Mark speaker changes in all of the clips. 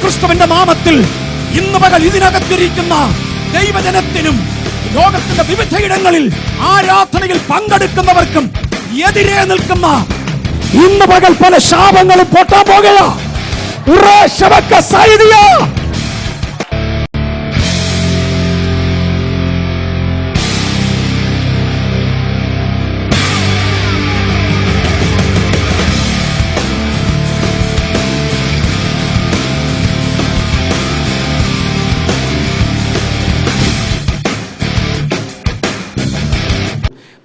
Speaker 1: ക്രിസ്തുവിന്റെ നാമത്തിൽ ഇന്ന് പകൽ ഇതിനകത്തിരിക്കുന്ന ദൈവജനത്തിനും ലോകത്തിന്റെ വിവിധയിടങ്ങളിൽ ആരാധനയിൽ പങ്കെടുക്കുന്നവർക്കും എതിരെ നിൽക്കുന്ന ഇന്ന് പകൽ പല ശാപങ്ങളും പൊട്ടാൻ പോകുക.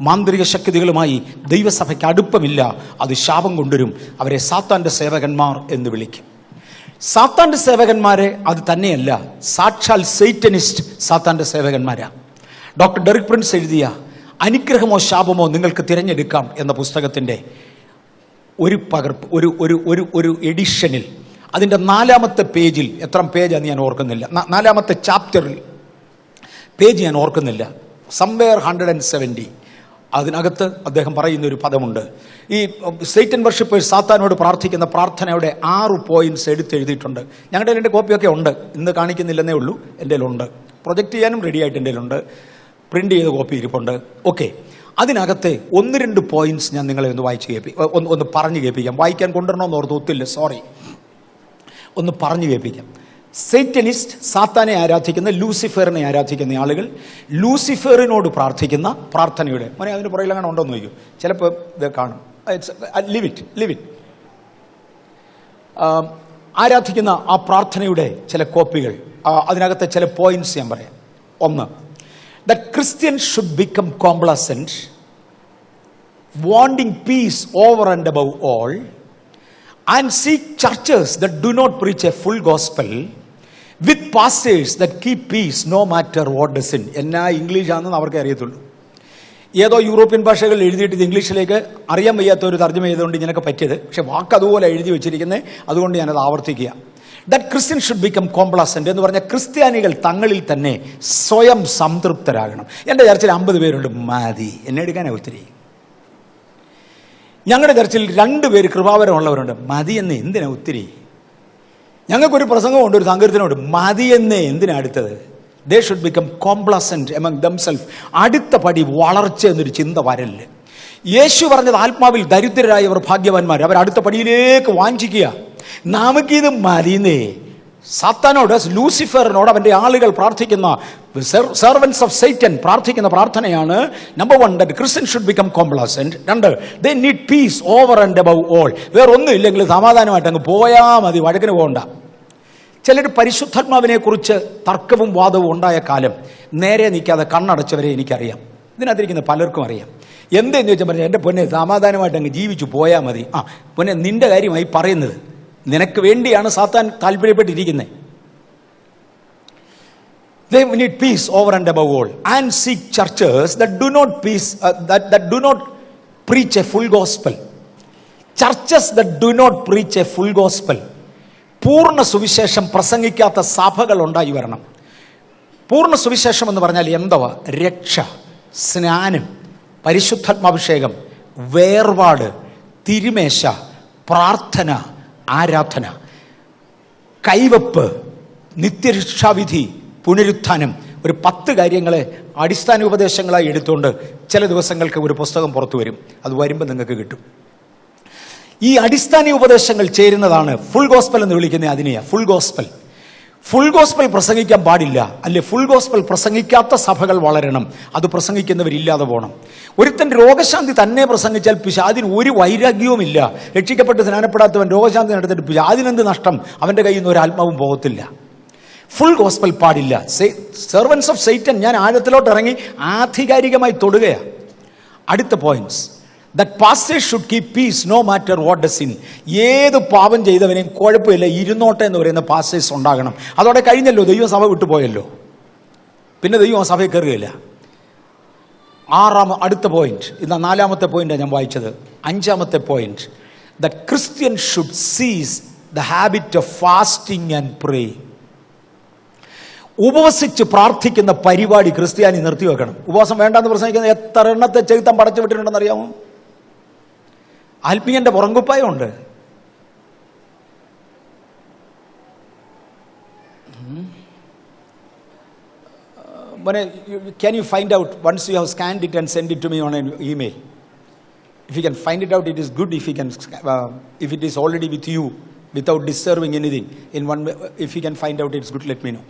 Speaker 1: മാന്ത്രിക ശക്തികളുമായി ദൈവസഭയ്ക്ക് അടുപ്പമില്ല. അത് ശാപം കൊണ്ടുവരും. അവരെ സാത്താന്റെ സേവകന്മാർ എന്ന് വിളിക്കും. സാത്താന്റെ സേവകന്മാരെ അത് തന്നെയല്ല, സാക്ഷാൽ സൈറ്റനിസ്റ്റ് സാത്താന്റെ സേവകന്മാരാ. ഡോക്ടർ ഡെറിക് പ്രിൻസ് എഴുതിയ അനുഗ്രഹമോ ശാപമോ നിങ്ങൾക്ക് തിരഞ്ഞെടുക്കാം എന്ന പുസ്തകത്തിന്റെ ഒരു പകർപ്പ്, ഒരു എഡിഷനിൽ അതിന്റെ 4-ാമത്തെ പേജിൽ, എത്ര പേജാന്ന് ഞാൻ ഓർക്കുന്നില്ല, 4-ാമത്തെ ചാപ്റ്ററിൽ പേജ് ഞാൻ ഓർക്കുന്നില്ല, സംവെയർ 170, അതിനകത്ത് അദ്ദേഹം പറയുന്ന ഒരു പദമുണ്ട്. ഈ സൈറ്റൻ വർഷിപ്പേഴ്സ് സാത്താനോട് പ്രാർത്ഥിക്കുന്ന പ്രാർത്ഥനയുടെ 6 പോയിന്റ്സ് എടുത്തെഴുതിയിട്ടുണ്ട്. ഞങ്ങളുടെ എൻ്റെ കോപ്പിയൊക്കെ ഉണ്ട്, ഇന്ന് കാണിക്കുന്നില്ലെന്നേ ഉള്ളൂ. എൻ്റെ ഉണ്ട്, പ്രൊജക്റ്റ് ചെയ്യാനും റെഡി ആയിട്ട് എൻ്റെ ഉണ്ട്, പ്രിന്റ് ചെയ്ത കോപ്പി ഇരിപ്പുണ്ട്. ഓക്കെ, അതിനകത്തെ 1-2 പോയിന്റ്സ് ഞാൻ നിങ്ങളെ ഒന്ന് പറഞ്ഞു കേൾപ്പിക്കാം. വായിക്കാൻ കൊണ്ടുവരണമെന്ന് ഓർത്ത് ഒത്തില്ല, സോറി, ഒന്ന് പറഞ്ഞു കേൾപ്പിക്കാം. സൈറ്റനിസ്റ്റ്, സാത്താനെ ആരാധിക്കുന്ന, ലൂസിഫറിനെ ആരാധിക്കുന്ന ആളുകൾ ലൂസിഫറിനോട് പ്രാർത്ഥിക്കുന്ന പ്രാർത്ഥനയുടെ മോനെ അതിന് പുറകിൽ അങ്ങനെ ഉണ്ടോന്ന് ചോദിക്കും. ചിലപ്പോൾ ഇത് കാണും. ലിവ് ഇറ്റ് ആരാധിക്കുന്ന ആ പ്രാർത്ഥനയുടെ ചില കോപ്പികൾ, അതിനകത്തെ ചില പോയിന്റ്സ് ഞാൻ പറയാം. 1, that Christians should become complacent, wanting peace over and above all, and seek churches that do not preach a full gospel, with pastors that keep peace no matter what the sin. എന്നാ English ആണെന്ന് അവർക്ക് അറിയത്തുള്ളൂ. ഏതോ European ഭാഷകൾ എഴുതിയിട്ട് ഇത് ഇംഗ്ലീഷിലേക്ക് അറിയാൻ വയ്യാത്ത ഒരു തർജ്ജമ ചെയ്തുകൊണ്ട് ഇതിനൊക്കെ പറ്റിയത്. പക്ഷെ വാക്ക് അതുപോലെ എഴുതി വെച്ചിരിക്കുന്നത്, അതുകൊണ്ട് ഞാനത് ആവർത്തിക്കുക. ദാറ്റ് ക്രിസ്ത്യൻ ഷുഡ് ബിക്കം കോംപ്ലാസന്റ് എന്ന് പറഞ്ഞാൽ ക്രിസ്ത്യാനികൾ തങ്ങളിൽ തന്നെ സ്വയം സംതൃപ്തരാകണം. എൻ്റെ ചർച്ചിൽ 50 പേരുണ്ട്, മതി, എന്നെ എടുക്കാനാണ് ഒത്തിരി. ഞങ്ങളുടെ ചർച്ചിൽ 2 പേര് കൃപാവരമുള്ളവരുണ്ട്, മതി എന്ന് എന്തിനാ ഒത്തിരി. ഞങ്ങൾക്കൊരു പ്രസംഗമുണ്ട്, ഒരു സങ്കീർത്തനമുണ്ട്, മതി എന്നേ എന്തിനാ അടുത്തത്. They should become complacent among themselves. അടുത്ത പടി വളർച്ച എന്നൊരു ചിന്ത വരല്. യേശു പറഞ്ഞത് ആത്മാവിൽ ദരിദ്രരായവർ ഭാഗ്യവാന്മാർ, അവർ അടുത്ത പടിയിലേക്ക് വാഞ്ചിക്കുക. നമുക്കിത് മതിന്നേ. സാത്താനോട്, ലൂസിഫറിനോട് അവന്റെ ആളുകൾ പ്രാർത്ഥിക്കുന്ന, സെർവൻസ് ഓഫ് സൈറ്റൻ പ്രാർത്ഥിക്കുന്ന പ്രാർത്ഥനയാണ് number 1, that Christians should become complacent. 2, they need peace over and above all. വേറൊന്നും ഇല്ലെങ്കിൽ സമാധാനമായിട്ട് അങ്ങ് പോയാ മതി, വഴക്കിന് പോകണ്ട. ചിലർ പരിശുദ്ധാത്മാവിനെ കുറിച്ച് തർക്കവും വാദവും ഉണ്ടായ കാലം നേരെ നിൽക്കാതെ കണ്ണടച്ചവരെ എനിക്കറിയാം. ഇതിനകത്തിരിക്കുന്ന പലർക്കും അറിയാം. എന്തെന്ന് ചോദിച്ചാൽ പറഞ്ഞാൽ, എൻ്റെ പൊന്നെ സമാധാനമായിട്ട് അങ്ങ് ജീവിച്ചു പോയാൽ മതി. പൊന്നെ നിന്റെ കാര്യമായി പറയുന്നത്, നിനക്ക് വേണ്ടിയാണ് സാത്താൻ താല്പര്യപ്പെട്ടിരിക്കുന്നത്. They need peace over and above all, and seek churches that do not preach a full gospel. Churches that do not preach a full gospel. പൂർണ്ണ സുവിശേഷം പ്രസംഗിക്കാത്ത സഭകൾ ഉണ്ടായി വരണം. പൂർണ്ണ സുവിശേഷം എന്ന് പറഞ്ഞാൽ എന്തുവാ? രക്ഷ, സ്നാനം, പരിശുദ്ധാത്മാഭിഷേകം, വേർപാട്, തിരുമേശ, പ്രാർത്ഥന, ആരാധന, കൈവപ്പ്, നിത്യരക്ഷാവിധി, പുനരുത്ഥാനം. ഒരു 10 കാര്യങ്ങളെ അടിസ്ഥാന ഉപദേശങ്ങളായി എടുത്തുകൊണ്ട് ചില ദിവസങ്ങൾക്ക് ഒരു പുസ്തകം പുറത്തു വരും. അത് വരുമ്പോൾ നിങ്ങൾക്ക് കിട്ടും. ഈ അടിസ്ഥാന ഉപദേശങ്ങൾ ചേരുന്നതാണ് ഫുൾ ഗോസ്പൽ എന്ന് വിളിക്കുന്നത്. അതിനെയാ ഫുൾ ഗോസ്പൽ. ഫുൾ ഗോസ്പൽ പ്രസംഗിക്കാൻ പാടില്ല, അല്ലെ ഫുൾ ഗോസ്പൽ പ്രസംഗിക്കാത്ത സഭകൾ വളരണം. അത് പ്രസംഗിക്കുന്നവരില്ലാതെ പോകണം. ഒരുത്തൻ രോഗശാന്തി തന്നെ പ്രസംഗിച്ചാൽ അതിന് ഒരു വൈരാഗ്യവുമില്ല. രക്ഷിക്കപ്പെട്ട് സ്നാനപ്പെടാത്തവൻ രോഗശാന്തി നടത്തിയിട്ട് അതിനെന്ത് നഷ്ടം? അവന്റെ കയ്യിൽ നിന്ന് ഒരു ആത്മാവും പോകത്തില്ല. ഫുൾ ഗോസ്പൽ പാടില്ല. സെർവൻസ് ഓഫ് സൈറ്റൻ ഞാൻ ആഴത്തിലോട്ട് ഇറങ്ങി ആധികാരികമായി തൊടുകയാണ്. അടുത്ത points, that pastors should keep peace no matter what the sin. ഏത് പാപം ചെയ്തവനെയും കുഴപ്പമില്ല, ഇരുന്നോട്ടെ എന്ന് പറയുന്ന പാസ്റ്റേഴ്സ് ഉണ്ടാകണം. അതോടെ കഴിഞ്ഞല്ലോ, ദൈവസഭ വിട്ടുപോയല്ലോ, പിന്നെ ദൈവം ആ സഭയിൽ കയറുകയില്ല. അടുത്ത പോയിന്റ്, ഇന്ന് 4-ാമത്തെ പോയിന്റാണ് ഞാൻ വായിച്ചത്. 5-ാമത്തെ point, that Christians should cease the habit of fasting and praying. ഉപവസിച്ച് പ്രാർത്ഥിക്കുന്ന പരിപാടി ക്രിസ്ത്യാനി നിർത്തിവെക്കണം. ഉപവാസം വേണ്ടെന്ന് പ്രസംഗിക്കുന്ന എത്ര എണ്ണത്തെ ചെകുത്താൻ പടച്ചു വിട്ടിട്ടുണ്ടെന്ന് അറിയാമോ? ആത്മീയന്റെ പുറങ്കുപ്പായുണ്ട്. Can you find out once you have scanned it and send it to me on an email? If you can find it out, it is good. If it is already with you without disturbing anything, if you can find out, it's good. Let me know.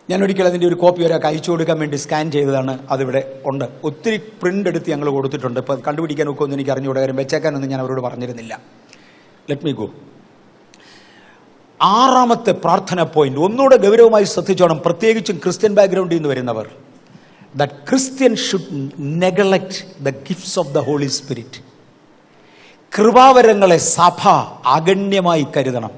Speaker 1: ഞാൻ ഒരിക്കലും അതിൻ്റെ ഒരു copy ഒരാൾക്ക് അയച്ചു കൊടുക്കാൻ വേണ്ടി scan ചെയ്തതാണ്. അതിവിടെ ഉണ്ട്. ഒത്തിരി പ്രിൻ്റ് എടുത്ത് ഞങ്ങൾ കൊടുത്തിട്ടുണ്ട്. ഇപ്പോൾ കണ്ടുപിടിക്കാൻ ഒക്കെ ഒന്നും എനിക്ക് അറിഞ്ഞുകൂടാ, കാര്യം വെച്ചേക്കാനൊന്നും ഞാൻ അവരോട് പറഞ്ഞിരുന്നില്ല. Let me go. 6ാമത്തെ പ്രാർത്ഥന പോയിന്റ് ഒന്നുകൂടെ ഗൗരവമായി ശ്രദ്ധിച്ചോണം, പ്രത്യേകിച്ചും ക്രിസ്ത്യൻ ബാക്ക്ഗ്രൗണ്ടിൽ നിന്ന് വരുന്നവർ. That Christian should neglect the gifts of the Holy Spirit. കൃപാവരങ്ങളെ സഭ അഗണ്യമായി കരുതണം.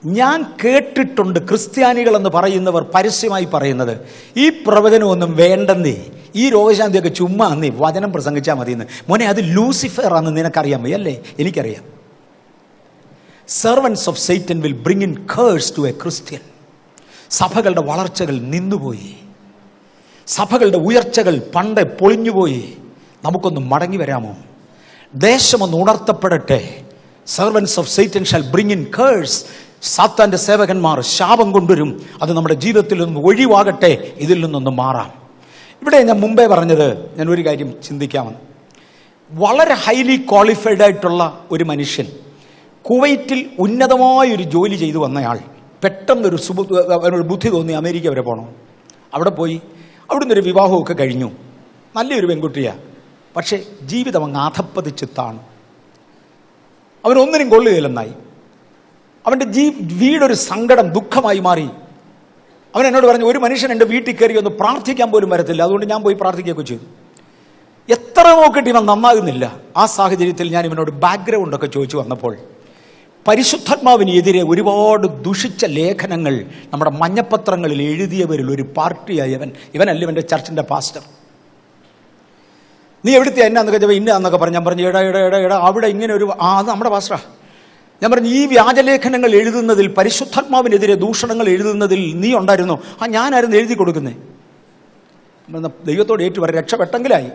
Speaker 1: ഞാൻ കേട്ടിട്ടുണ്ട് ക്രിസ്ത്യാനികൾ എന്ന് പറയുന്നവർ പരസ്യമായി പറയുന്നത്, ഈ പ്രവചനമൊന്നും വേണ്ടെന്നേ, ഈ രോഗശാന്തിയൊക്കെ ചുമ്മാ എന്നേ, വചനം പ്രസംഗിച്ചാൽ മതിയെന്ന്. മോനെ, അത് ലൂസിഫർ ആണെന്ന് നിനക്കറിയാൻ വയ്യ അല്ലേ? എനിക്കറിയാം. Servants of Satan will bring in curse to a Christian. സഭകളുടെ വളർച്ചകൾ നിന്നുപോയി, സഭകളുടെ ഉയർച്ചകൾ പണ്ട് പൊളിഞ്ഞുപോയി. നമുക്കൊന്ന് മടങ്ങി വരാമോ? ദേശമൊന്ന് ഉണർത്തപ്പെടട്ടെ. Servants of Satan shall bring in curse. സാത്താന്റെ സേവകന്മാർ ശാപം കൊണ്ടുവരും. അത് നമ്മുടെ ജീവിതത്തിൽ നിന്ന് ഒഴിവാകട്ടെ, ഇതിൽ നിന്നൊന്ന് മാറാം. ഇവിടെ ഞാൻ മുമ്പേ പറഞ്ഞത്, ഞാൻ ഒരു കാര്യം ചിന്തിക്കാമെന്ന്. വളരെ ഹൈലി ക്വാളിഫൈഡ് ആയിട്ടുള്ള ഒരു മനുഷ്യൻ, കുവൈറ്റിൽ ഉന്നതമായൊരു ജോലി ചെയ്തു വന്നയാൾ, പെട്ടെന്നൊരു ബുദ്ധി തോന്നി അമേരിക്ക വരെ പോകണം. അവിടെ പോയി അവിടുന്ന് ഒരു വിവാഹമൊക്കെ കഴിഞ്ഞു. നല്ലൊരു പെൺകുട്ടിയാണ്. പക്ഷേ ജീവിതം അങ്ങ് അധപ്പതിച്ച് താണു. അവനൊന്നിനും കൊള്ളുകയില്ലെന്നായി. അവൻ്റെ വീടൊരു സങ്കടം, ദുഃഖമായി മാറി. അവൻ എന്നോട് പറഞ്ഞു, ഒരു മനുഷ്യൻ എൻ്റെ വീട്ടിൽ കയറി ഒന്ന് പ്രാർത്ഥിക്കാൻ പോലും വരത്തില്ല, അതുകൊണ്ട് ഞാൻ പോയി പ്രാർത്ഥിക്കുകയൊക്കെ ചെയ്തു. എത്ര നോക്കിയിട്ട് ഇവൻ നന്നാകുന്നില്ല. ആ സാഹചര്യത്തിൽ ഞാൻ ഇവനോട് ബാക്ക്ഗ്രൗണ്ടൊക്കെ ചോദിച്ചു വന്നപ്പോൾ, പരിശുദ്ധാത്മാവിനെതിരെ ഒരുപാട് ദുഷിച്ച ലേഖനങ്ങൾ നമ്മുടെ മഞ്ഞപ്പത്രങ്ങളിൽ എഴുതിയവരിൽ ഒരു പാർട്ടിയായി ഇവനല്ല ഇവൻ്റെ ചർച്ചിൻ്റെ പാസ്റ്റർ. നീ എവിടുത്തെ എന്നാന്നൊക്കെ ചോദിച്ചാൽ ഇന്നൊക്കെ പറഞ്ഞു. ഞാൻ പറഞ്ഞു, എടാ അവിടെ ഇങ്ങനെ അത് നമ്മുടെ പാസ്റ്ററാ. ഞാൻ പറഞ്ഞു, ഈ വ്യാജലേഖനങ്ങൾ എഴുതുന്നതിൽ, പരിശുദ്ധാത്മാവിനെതിരെ ദൂഷണങ്ങൾ എഴുതുന്നതിൽ നീ ഉണ്ടായിരുന്നോ? ഞാനായിരുന്നു എഴുതി കൊടുക്കുന്നേ. ദൈവത്തോട് ഏറ്റു പറയാൻ രക്ഷപ്പെട്ടെങ്കിലായി.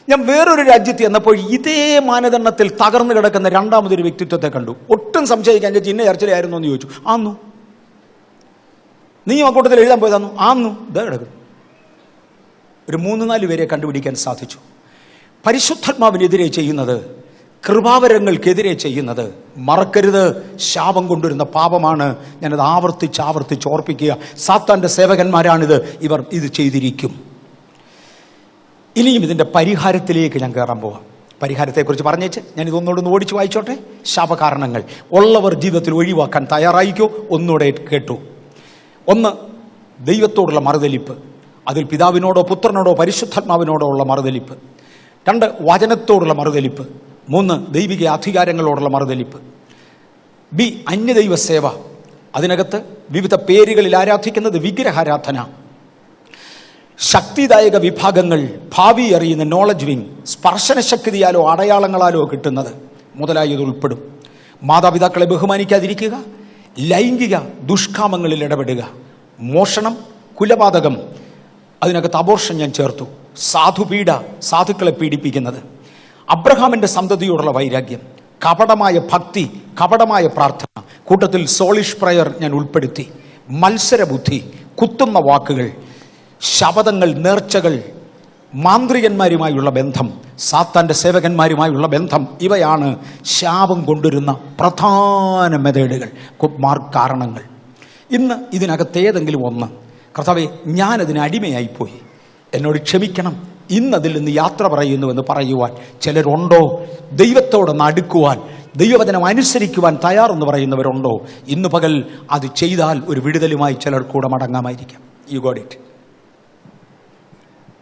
Speaker 1: ഞാൻ വേറൊരു രാജ്യത്ത് ചെന്നപ്പോൾ ഇതേ മാനദണ്ഡത്തിൽ തകർന്നു കിടക്കുന്ന രണ്ടാമതൊരു വ്യക്തിത്വത്തെ കണ്ടു. ഒട്ടും സംശയിക്കാൻ ഇന്ന ചർച്ചയിലായിരുന്നു എന്ന് ചോദിച്ചു. ആന്നു. നീ ആ കൂട്ടത്തിൽ എഴുതാൻ പോയതാന്നു? ആന്നു. ഇതാ കിടക്കുന്നു. ഒരു 3-4 പേരെ കണ്ടുപിടിക്കാൻ സാധിച്ചു. പരിശുദ്ധാത്മാവിനെതിരെ ചെയ്യുന്നത്, കൃപാവരങ്ങൾക്കെതിരെ ചെയ്യുന്നത്, മറക്കരുത്, ശാപം കൊണ്ടുവരുന്ന പാപമാണ്. ഞാനത് ആവർത്തിച്ച് ഓർപ്പിക്കുക. സാത്താന്റെ സേവകന്മാരാണിത്. ഇവർ ഇത് ചെയ്തിരിക്കും. ഇനിയും ഇതിൻ്റെ പരിഹാരത്തിലേക്ക് ഞാൻ കയറാൻ പോവാം. പരിഹാരത്തെക്കുറിച്ച് പറഞ്ഞേച്ച് ഞാൻ ഇതൊന്നുകൂടെ ഓടിച്ച് വായിച്ചോട്ടെ. ശാപകാരണങ്ങൾ ഉള്ളവർ ജീവിതത്തിൽ ഒഴിവാക്കാൻ തയ്യാറായിക്കോ? ഒന്നുകൂടെ കേട്ടു. 1, ദൈവത്തോടുള്ള മറുതലിപ്പ്. അതിൽ പിതാവിനോടോ പുത്രനോടോ പരിശുദ്ധാത്മാവിനോടോ ഉള്ള മറുതലിപ്പ്. 2, വചനത്തോടുള്ള മറുതലിപ്പ്. 3, ദൈവിക അധികാരങ്ങളോടുള്ള മറുതലിപ്പ്. ബി, അന്യദൈവ സേവ. അതിനകത്ത് വിവിധ പേരുകളിൽ ആരാധിക്കുന്നത്, വിഗ്രഹാരാധന. ശക്തിദായക വിഭാഗങ്ങൾ, ഭാവി അറിയുന്ന നോളജ് വിങ്, സ്പർശന ശക്തിയാലോ അടയാളങ്ങളാലോ കിട്ടുന്നത് മുതലായത് ഉൾപ്പെടും. മാതാപിതാക്കളെ ബഹുമാനിക്കാതിരിക്കുക, ലൈംഗിക ദുഷ്കാമങ്ങളിൽ ഇടപെടുക, മോഷണം, കുലപാതകം, അതിനകത്ത് അബോർഷൻ ഞാൻ ചേർത്തു, സാധുപീഡ, സാധുക്കളെ പീഡിപ്പിക്കുന്നത്, അബ്രഹാമിന്റെ സന്തതിയോടുള്ള വൈരാഗ്യം, കപടമായ ഭക്തി, കപടമായ പ്രാർത്ഥന, കൂട്ടത്തിൽ സോളിഷ് പ്രയർ ഞാൻ ഉൾപ്പെടുത്തി, മത്സരബുദ്ധി, കുത്തുന്ന വാക്കുകൾ, ശപഥങ്ങൾ, നേർച്ചകൾ, മാന്ത്രികന്മാരുമായുള്ള ബന്ധം, സാത്താന്റെ സേവകന്മാരുമായുള്ള ബന്ധം, ഇവയാണ് ശാപം കൊണ്ടുവരുന്ന പ്രധാന മെത്തേഡുകൾ, കാരണങ്ങൾ. ഇന്ന് ഇതിനകത്തേതെങ്കിലും ഒന്ന്, കർത്താവേ ഞാനതിന് അടിമയായിപ്പോയി, എന്നോട് ക്ഷമിക്കണം, ഇന്നതിൽ നിന്ന് യാത്ര പറയുന്നുവെന്ന് പറയുവാൻ ചിലരുണ്ടോ? ദൈവത്തോടൊന്ന് അടുക്കുവാൻ, ദൈവവചനം അനുസരിക്കുവാൻ തയ്യാറെന്ന് പറയുന്നവരുണ്ടോ? ഇന്ന് പകൽ അത് ചെയ്താൽ ഒരു വിടുതലുമായി ചിലർ കൂടെ മടങ്ങാമായിരിക്കാം. You got it.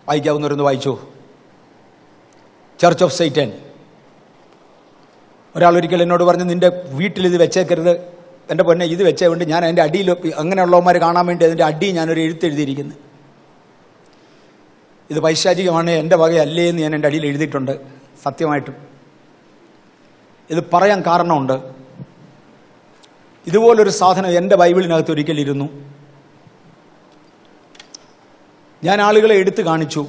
Speaker 1: വായിക്കാവുന്നവരൊന്ന് വായിച്ചു. Church of Satan. ഒരാൾ ഒരിക്കൽ എന്നോട് പറഞ്ഞു, നിന്റെ വീട്ടിൽ ഇത് വെച്ചേക്കരുത്, എൻ്റെ പൊന്നെ ഇത് വെച്ചതുകൊണ്ട് ഞാൻ അതിൻ്റെ അടിയിൽ, അങ്ങനെയുള്ളവന്മാർ കാണാൻ വേണ്ടി അതിൻ്റെ അടി ഞാനൊരു എഴുത്തെഴുതിയിരിക്കുന്നു. ഇത് പൈശാചികമാണ്, എൻ്റെ വകയല്ലേ എന്ന് ഞാൻ എൻ്റെ അടിയിൽ എഴുതിയിട്ടുണ്ട്. സത്യമായിട്ടും ഇത് പറയാൻ കാരണമുണ്ട്. ഇതുപോലൊരു സാധനം എൻ്റെ ബൈബിളിനകത്ത് ഒരിക്കലിരുന്നു. ഞാൻ ആളുകളെ എടുത്തു കാണിച്ചു.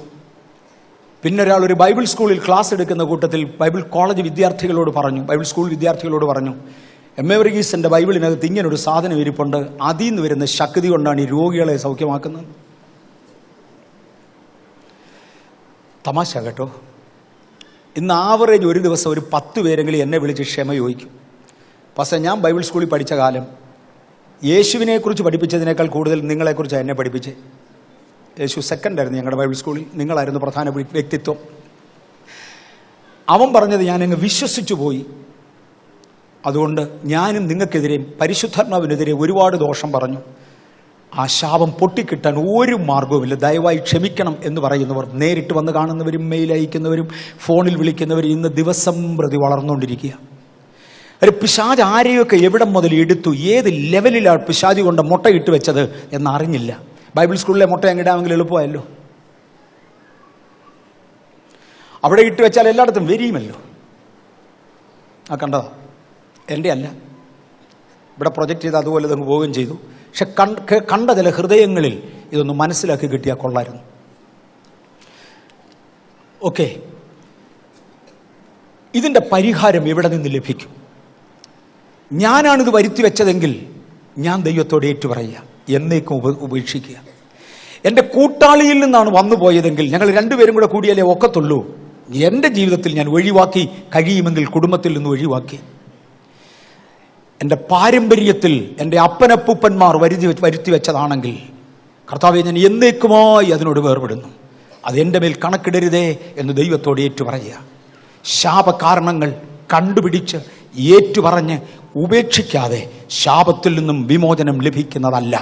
Speaker 1: പിന്നെ ഒരാൾ ഒരു ബൈബിൾ സ്കൂളിൽ ക്ലാസ് എടുക്കുന്ന കൂട്ടത്തിൽ ബൈബിൾ കോളേജ് വിദ്യാർത്ഥികളോട് പറഞ്ഞു, ബൈബിൾ സ്കൂൾ വിദ്യാർത്ഥികളോട് പറഞ്ഞു, എം.എ. വർഗീസിന്റെ ബൈബിളിനകത്ത് ഇങ്ങനൊരു സാധനം ഇരിപ്പുണ്ട്. അതിൽ നിന്ന് വരുന്ന ശക്തി കൊണ്ടാണ് ഈ രോഗികളെ സൗഖ്യമാക്കുന്നത്. തമാശ കേട്ടോ. ഇന്ന് ആവറേജ് ഒരു ദിവസം ഒരു 10 പേരെങ്കിലും എന്നെ വിളിച്ച് ക്ഷമ ചോദിക്കും. പക്ഷേ ഞാൻ ബൈബിൾ സ്കൂളിൽ പഠിച്ച കാലം യേശുവിനെക്കുറിച്ച് പഠിപ്പിച്ചതിനേക്കാൾ കൂടുതൽ നിങ്ങളെക്കുറിച്ചാണ് എന്നെ പഠിപ്പിച്ചത്. യേശു സെക്കൻഡായിരുന്നു ഞങ്ങളുടെ ബൈബിൾ സ്കൂളിൽ, നിങ്ങളായിരുന്നു പ്രധാന വ്യക്തിത്വം. അവൻ പറഞ്ഞത് ഞാനങ്ങ് വിശ്വസിച്ചു പോയി. അതുകൊണ്ട് ഞാനും നിങ്ങൾക്കെതിരെയും പരിശുദ്ധാത്മാവിനെതിരെ ഒരുപാട് ദോഷം പറഞ്ഞു. ആ ശാപം പൊട്ടിക്കിട്ടാൻ ഒരു മാർഗവുമില്ല. ദയവായി ക്ഷമിക്കണം എന്ന് പറയുന്നവർ, നേരിട്ട് വന്ന് കാണുന്നവരും മെയിൽ അയക്കുന്നവരും ഫോണിൽ വിളിക്കുന്നവരും ഇന്ന് ദിവസം പ്രതി വളർന്നുകൊണ്ടിരിക്കുക. ഒരു പിശാച് ആരെയൊക്കെ എവിടം മുതൽ എടുത്തു, ഏത് ലെവലിലാണ് പിശാച് കൊണ്ട് മുട്ട ഇട്ട് വെച്ചത് എന്നറിഞ്ഞില്ല. ബൈബിൾ സ്കൂളിലെ മുട്ട എങ്ങിടാമെങ്കിൽ എളുപ്പമായല്ലോ. അവിടെ ഇട്ട് വെച്ചാൽ എല്ലായിടത്തും വരിയുമല്ലോ. ആ കണ്ടതാ, എൻ്റെ അല്ല, ഇവിടെ പ്രൊജക്റ്റ് ചെയ്ത് അതുപോലെ അങ്ങ് പോവുകയും ചെയ്തു. പക്ഷെ കണ്ട ചില ഹൃദയങ്ങളിൽ ഇതൊന്ന് മനസ്സിലാക്കി കിട്ടിയാൽ കൊള്ളായിരുന്നു. ഓക്കെ, ഇതിൻ്റെ പരിഹാരം എവിടെ നിന്ന് ലഭിക്കും? ഞാനാണിത് വരുത്തി വെച്ചതെങ്കിൽ ഞാൻ ദൈവത്തോട് ഏറ്റുപറയുക, എന്നേക്കും ഉപേക്ഷിക്കുക. എൻ്റെ കൂട്ടാളിയിൽ നിന്നാണ് വന്നു പോയതെങ്കിൽ ഞങ്ങൾ രണ്ടുപേരും കൂടെ കൂടിയാലേ ഒക്കത്തുള്ളൂ. എൻ്റെ ജീവിതത്തിൽ ഞാൻ ഒഴിവാക്കി, കഴിയുമെങ്കിൽ കുടുംബത്തിൽ നിന്ന് ഒഴിവാക്കി. എൻ്റെ പാരമ്പര്യത്തിൽ എൻ്റെ അപ്പനപ്പൂപ്പന്മാർ വരുത്തി വെച്ചതാണെങ്കിൽ കർത്താവേ, ഞാൻ എന്നേക്കുമായി അതിനോട് വേർപെടുന്നു. അതെൻ്റെ മേൽ കണക്കിടരുതേ എന്ന് ദൈവത്തോട് ഏറ്റുപറയുക. ശാപകാരണങ്ങൾ കണ്ടുപിടിച്ച് ഏറ്റുപറഞ്ഞ് ഉപേക്ഷിക്കാതെ ശാപത്തിൽ നിന്നും വിമോചനം ലഭിക്കുന്നതല്ല.